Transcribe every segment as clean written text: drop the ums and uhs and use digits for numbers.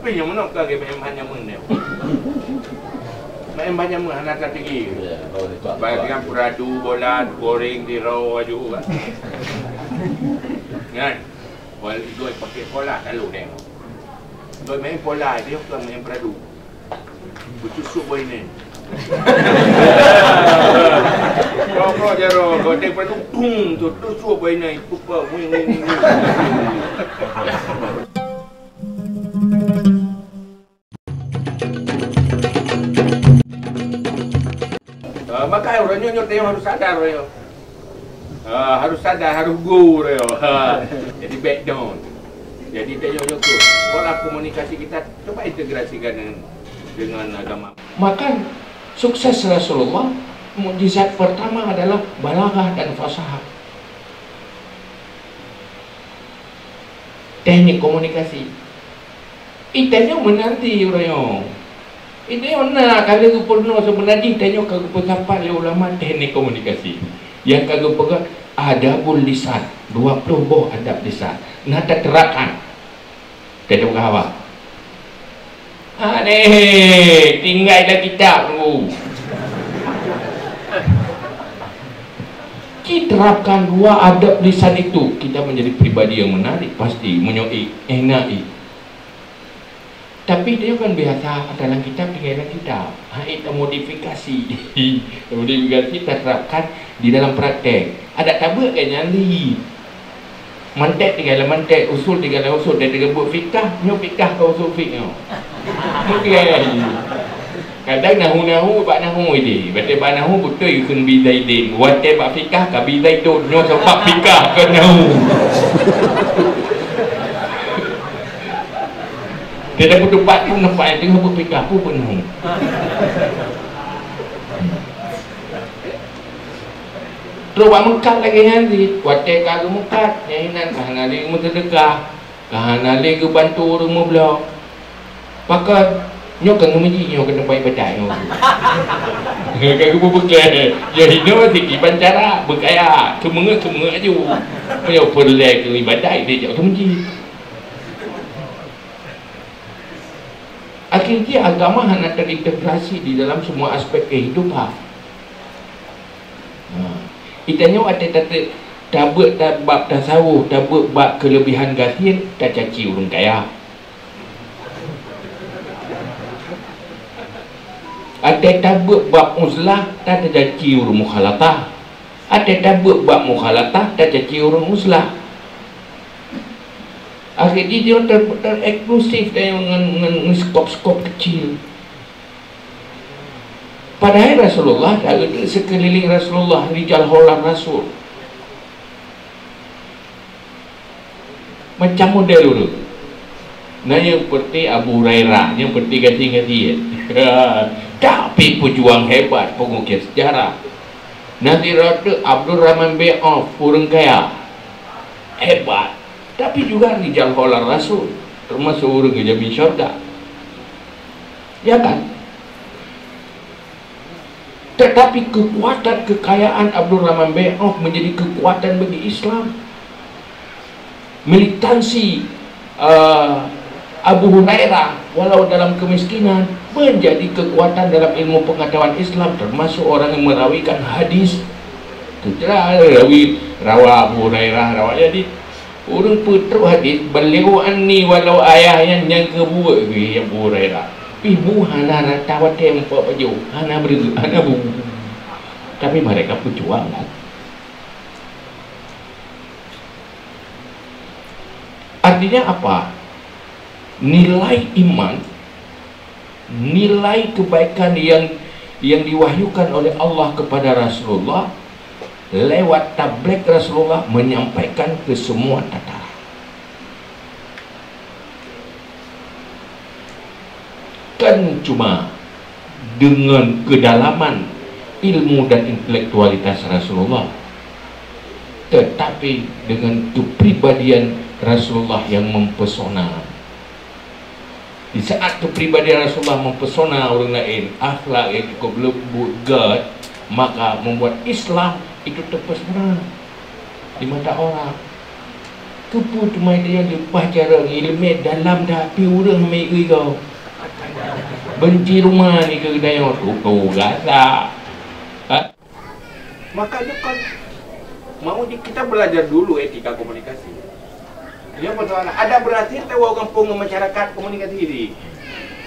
Tapi yang mana kau main banyak mana? Main banyak mana nak tinggi? Bagian puradu bola goreng di raw aju kan? Kan? Wal doi pakai pola lalu deh. Doi main pola dia bukan main puradu. Bertusuk boy ni. Kau jaro, kau tengok puradu tung tu tusuk boy ni. Pupa, wing. Maka orang nyonya tengok harus sadar dia. Harus sadar, harus go dia. Jadi back down. Jadi tengok tu. Pola komunikasi kita coba integrasikan dengan agama. Maka sukses Rasulullah, mukjizat pertama adalah balaghah dan fasahah. Teknik komunikasi. Itanya menanti orang. Ini nak kalau tu pernah sebenarnya tanya kagak pendapat oleh ulama teknik komunikasi. Yang kagak pegang adabul lisan, 20 buah adab lisan. Nak terapkan. Kita bukan apa? Tinggal dah kitab tu. Kita terapkan 2 adab lisan itu, kita menjadi pribadi yang menarik, pasti menyoik, enai. Tapi dia kan biasa dalam kitab tinggal kitab. Itu modifikasi. Modifikasi kita terapkan di dalam praktek. Ada tabuk kan nyali. Mantek tinggal mantek, usul tinggal usul. Dan dia buat fikah, nyok fikah ke usul fikah. Mungkin. Kadang nahu bak nahu ini. Betul bak nahu betul ikun bizaidin. Wate bak fikah ke bizaidun. Nyok sebab fikah ke nahu. Dia dah berdebat pun nampak yang tengah berfikah pun penuh. Terus buat mekat lagi nanti. Kuatir kagak mekat. Yang ini kahana lagi menterdekah. Kahana lagi bantu rumah belah. Maka nyok kena menji, nyok kena baik badai. Kagak berbekal. Ya ini sikit pancara. Berkaya. Semua je. Punya perlek ke badai. Dia jauh menji. Akhirnya agama hanya terintegrasi di dalam semua aspek kehidupan. Itanya ada tabuk bab tasawuf, tabuk bab kelebihan gatin, tak caci orang kaya. Ada tabuk bab uzlah, tak caci orang mukhalatah. Ada tabuk bab mukhalatah, tak caci orang uzlah. Akhirnya dia tereksklusif dengan skop-skop kecil. Padahal Rasulullah, sekeliling Rasulullah, rijal holar Rasul. Macam model dulu. Nah yang seperti Abu Hurairah, yang seperti ganti-ganti. Tapi pejuang hebat, pengukir sejarah. Nanti rata Abdul Rahman bin Auf, orang kaya. Hebat. Tapi juga rijal holar Rasul, termasuk orang yang jamin syurga. Ya kan? Tetapi kekuatan kekayaan Abdul Rahman bin Auf menjadi kekuatan bagi Islam. Militansi Abu Hurairah walau dalam kemiskinan menjadi kekuatan dalam ilmu pengetahuan Islam, termasuk orang yang merawikan hadis. Itulah rawa Abu Hurairah rawa. Jadi orang putruk hadis beliau anni walau ayahnya yang kebuat yang Abu Hurairah. Ibu hana ratawat tempat baju, hana beri, hana bu. Tapi mereka berjuang kan. Artinya apa? Nilai iman, nilai kebaikan yang diwahyukan oleh Allah kepada Rasulullah lewat tabligh Rasulullah menyampaikan ke semua tataran. Kan cuma dengan kedalaman ilmu dan intelektualitas Rasulullah, tetapi dengan kepribadian Rasulullah yang mempesona. Di saat kepribadian Rasulullah mempesona orang lain, akhlak yang cukup lembut, maka membuat Islam itu terpesona di mata orang. Kepu tu main dia lepas cara ilmu dalam dah pi urang mai kau. Benci rumah ni ke kedai orang tu rasa. Makanya kan mau kita belajar dulu etika komunikasi. Dia persoalan ada berarti tahu orang kampung masyarakat komunikasi ini.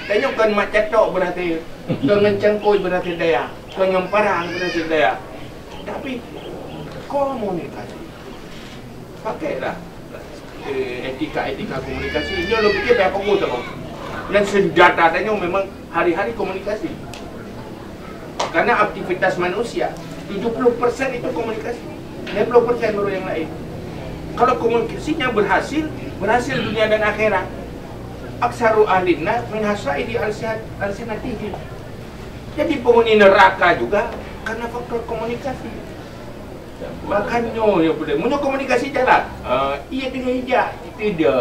Tanya kan macam tok berarti, dengan cengkoi berarti daya, dengan parang berarti daya. Tapi komunikasi, pakailah etika komunikasi. Ini lo fikir apa pun tak? Dan senjata tanya memang hari-hari komunikasi. Karena aktivitas manusia 70% itu komunikasi, 60% baru yang lain. Kalau komunikasinya berhasil dunia dan akhirat. Aksaru ahlina min hasaidi alsinatihi. Jadi penghuni neraka juga karena faktor komunikasi. Makanya ya boleh. Munyo komunikasi jalan. Iya dengan hijab. Tidak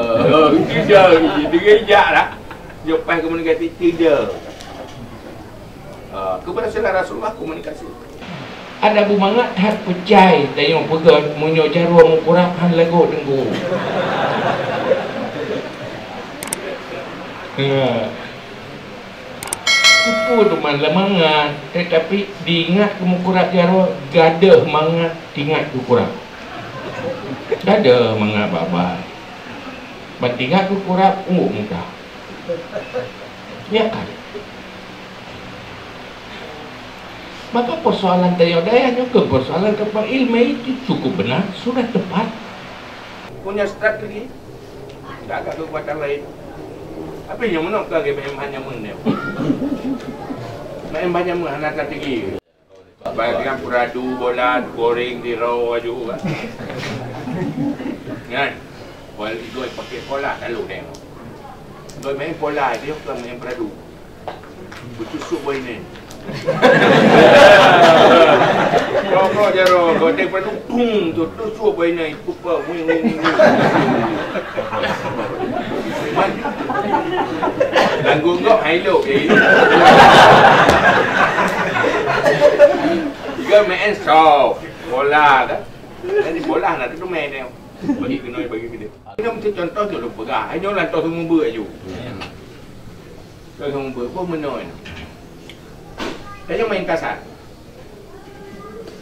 dengan hijab lah. Lepas komunikasi tidak. Keberhasilan Rasulullah komunikasi. Ada bumangat hat pecai tayong pegat munyo jarwa mukurahan lagu denggu. Itu tu man lemangan, tetapi diingat kemukurat jaro gadah mangat tingat kukurat. Gadah mangat baba. Batingat kukurat muka. Ya kan? Maka persoalan daya juga persoalan kepala ilmu itu cukup benar, sudah tepat. Punya strategi, tak ada kekuatan lain. Apa yang menang ke main banyak menang. Main banyak menang strategi. Bagian peradu bola goreng di raw juga. Kan? Kalau itu pakai pola lalu tengok. Kalau main pola dia bukan main peradu. Bertusuk boy ni. Kau jaro, kau tengok peradu tung tu tusuk boy ni. Kupa wing. Langgung kau hello Jika main soft bola kan. Nanti bola nak tu main dia. Bagi kena bagi dia. Kita mesti contoh tu lupa gah. Hanya lantar semua ber aju. Kalau semua ber pun menoi. Dia main kasar.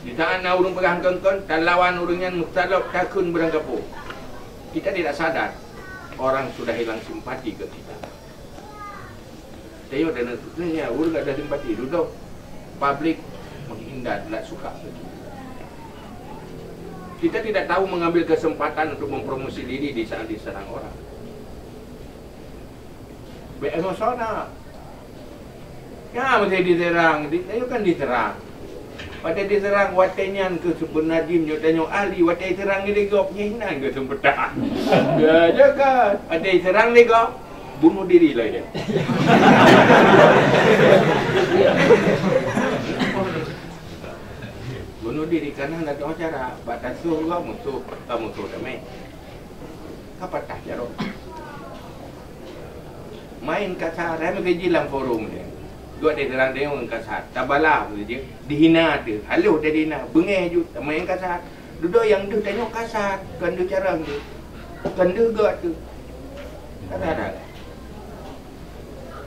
Di tangan urang pegang kengkon dan lawan urangnya mustalab takun beranggapo. Kita tidak sadar orang sudah hilang simpati ke kita. Tengok dan sebenarnya orang tak ada simpati. Duduk publik menghindar, tak suka ke kita. Kita tidak tahu mengambil kesempatan untuk mempromosi diri di saat diserang orang. Emosional. Ya, mesti diserang. Tengok kan diserang. Pada diserang watenyan ke sebenar jimnya tengok ahli watai serang ni dia nyinan ke sempatan. Ya juga. Watai serang ni kau bunuh diri lah dia. Bunuh diri karena nak tahu cara batas tu kau musuh damai. Kapan tak jaro? Main kasar, mesti jilang forum dia. Gua ada terang dia orang kasar. Tabalah dia dihina tu. Halu dia dihina. Bengeh ju main kasar. Duduk yang dia tengok kasar. Kan dia cara tu. Kan dia gak tu. Ada.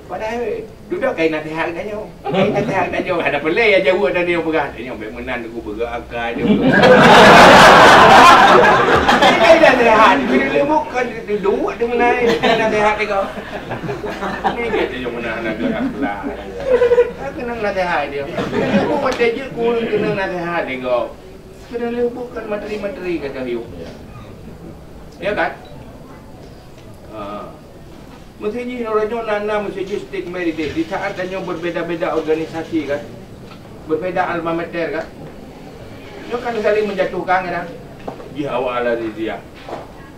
Padahal duduk kain nasihat dia. Kain nasihat dia. Ada pelai aja buat dia pegang. Tengok baik menan aku bergerak akal dia. Kain nasihat. Bila dia bukan duduk dia menaik kain nasihat dia kau. Ni dia yang menahan agak lah. Kena nasihat dia. Aku macam je aku kena nasihat dia kau. Kena bukan materi-materi kata you. Ya kan? Mesti orang nana mesti stick merit. Di saat tanya berbeza-beza organisasi kan. Berbeza alma mater kan. Dia kan saling menjatuhkan kan. Dia awak ala dia.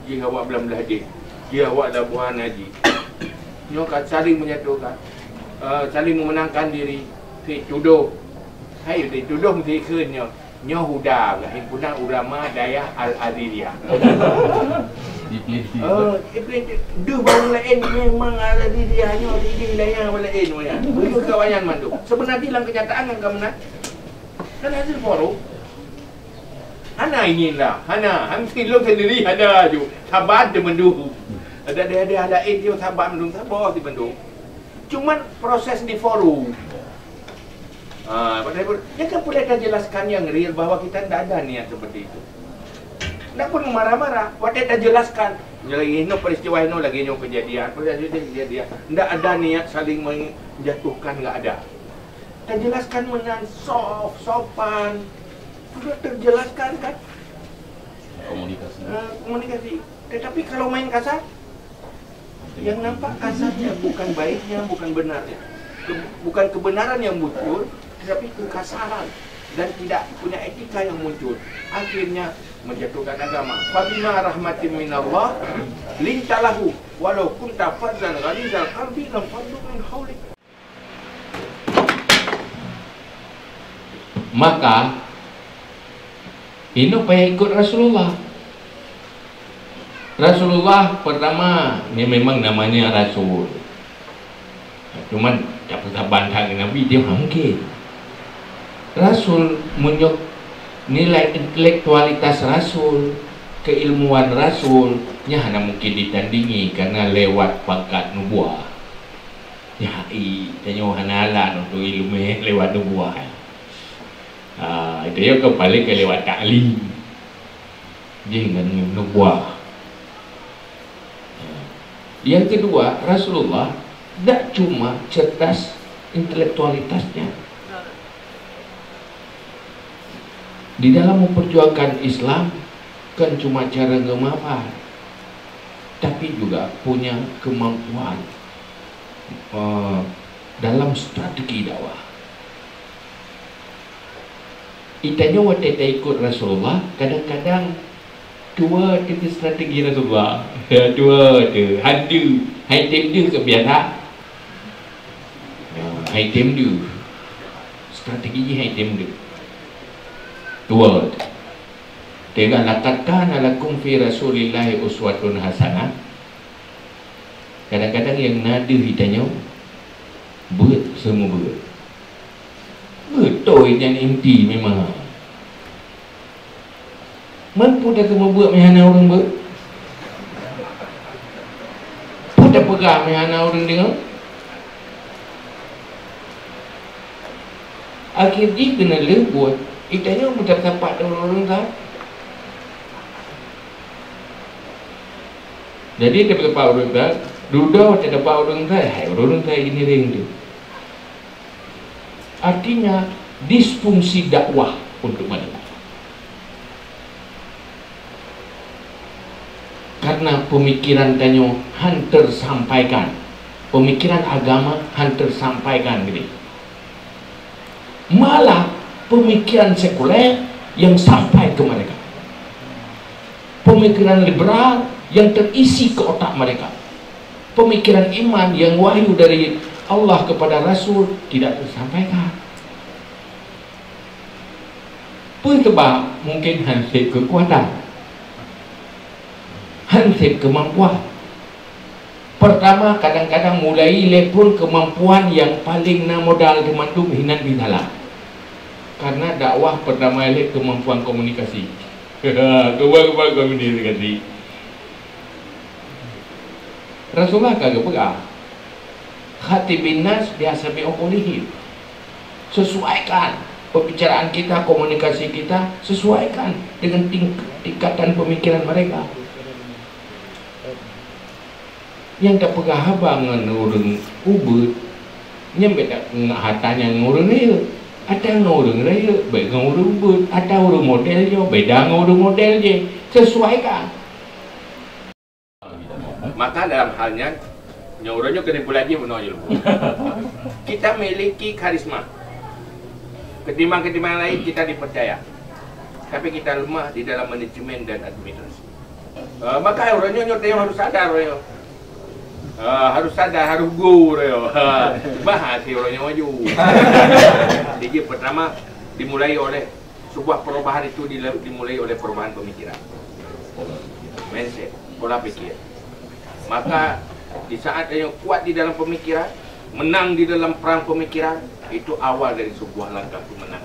Dia awak belah-belah dia. Dia awak dah buah haji. Dia kan saling menjatuhkan. Saling memenangkan diri. Tuduh. Hai tuduh mesti kenyo. Nyo huda lah himpunan ulama daya al-Aziriyah. Duh bang lain memang al-Aziriyah nyo di layan lain moya. Itu kawayan mandu. Sebenarnya dalam kenyataan kan kamu nak. Kan hasil forum. Hana ingin lah, hana, hamsi lo sendiri ada tu, sabar dia mendung. Ada lain dia sabar mendung, sabar di mendung. Cuman proses di forum. Dia kan boleh jelaskan yang real bahwa kita tidak ada niat seperti itu. Tidak pun marah-marah, waktu dia jelaskan. Lagi no peristiwa ini lagi no kejadian, tidak ada niat saling menjatuhkan, tidak ada. Kita jelaskan dengan sopan, sudah terjelaskan kan? Komunikasi. Tetapi kalau main kasar, yang nampak kasarnya bukan baiknya, bukan benarnya, bukan kebenaran yang muncul, tetapi kekasaran dan tidak punya etika yang muncul. Akhirnya menjatuhkan agama. Fabima rahmatin minallah lintalahu walau kunta fadzan ghalizal qalbi lam faddu min hawlik. Maka ini payah ikut Rasulullah. Rasulullah pertama, ini memang namanya Rasul. Cuman tak pernah bantah dengan Nabi, dia mungkin. Rasul menyok nilai intelektualitas Rasul, keilmuan Rasulnya hanya mungkin ditandingi karena lewat pangkat nubuah. Ya, tanya hanalan untuk ilmu lewat nubuah. Itu ya kembali ke lewat ta'lim. Jangan nubuah. Yang kedua, Rasulullah tidak cuma cerdas intelektualitasnya. Di dalam memperjuangkan Islam kan cuma cara gemapar, tapi juga punya kemampuan dalam strategi dakwah. Itanya waktu kita ikut Rasulullah, kadang-kadang dua tiga strategi Rasulullah, dua tu, ada, hai tem dia kebiasaan, hai tem dia, strategi hai tem dia. Dua. Dengan laqad kana lakum fi Rasulillahi uswatun hasanah. Kadang-kadang yang nada hitanya semua betul yang inti memang. Mampu dah kamu buat mehana orang ber. Pun dah pegang mehana orang dengar. Akhirnya kena lebut. Itanya macam tempat orang tak. Jadi dia tempat orang tak, duduk tak tempat orang tak, hai orang tak ini ring tu. Artinya disfungsi dakwah untuk mereka. Karena pemikiran tanya hantar sampaikan, pemikiran agama hantar sampaikan gitu. Malah pemikiran sekuler yang sampai ke mereka, pemikiran liberal yang terisi ke otak mereka, pemikiran iman yang wahyu dari Allah kepada Rasul tidak tersampaikan. Pertebak mungkin hansip kekuatan, hansip kemampuan. Pertama, kadang-kadang mulai lepun kemampuan yang paling modal dimandung hinan binalah. Karena dakwah pertama elek kemampuan komunikasi. Kemampuan komunikasi. Rasulullah kagak pegang. Khatibin nas biasa bi'uqulihim. Sesuaikan pembicaraan kita, komunikasi kita, sesuaikan dengan tingkatan pemikiran mereka. Yang tak pegang habang ngurung ubud, nyampe tak hatanya ngurung dia. Ada orang raya, baik orang ubud, ada orang modelnya, beda orang modelnya, sesuaikan. Maka dalam halnya, orangnya kena belajar menonjol. Kita memiliki karisma. Ketimbang-ketimbang lain kita dipercaya. Tapi kita lemah di dalam manajemen dan administrasi. Maka orangnya harus sadar, harus sadar, harus go bahas orangnya maju. Jadi pertama dimulai oleh sebuah perubahan, itu dimulai oleh perubahan pemikiran, mindset, pola pikir. Maka di saat yang kuat di dalam pemikiran, menang di dalam perang pemikiran, itu awal dari sebuah langkah kemenangan.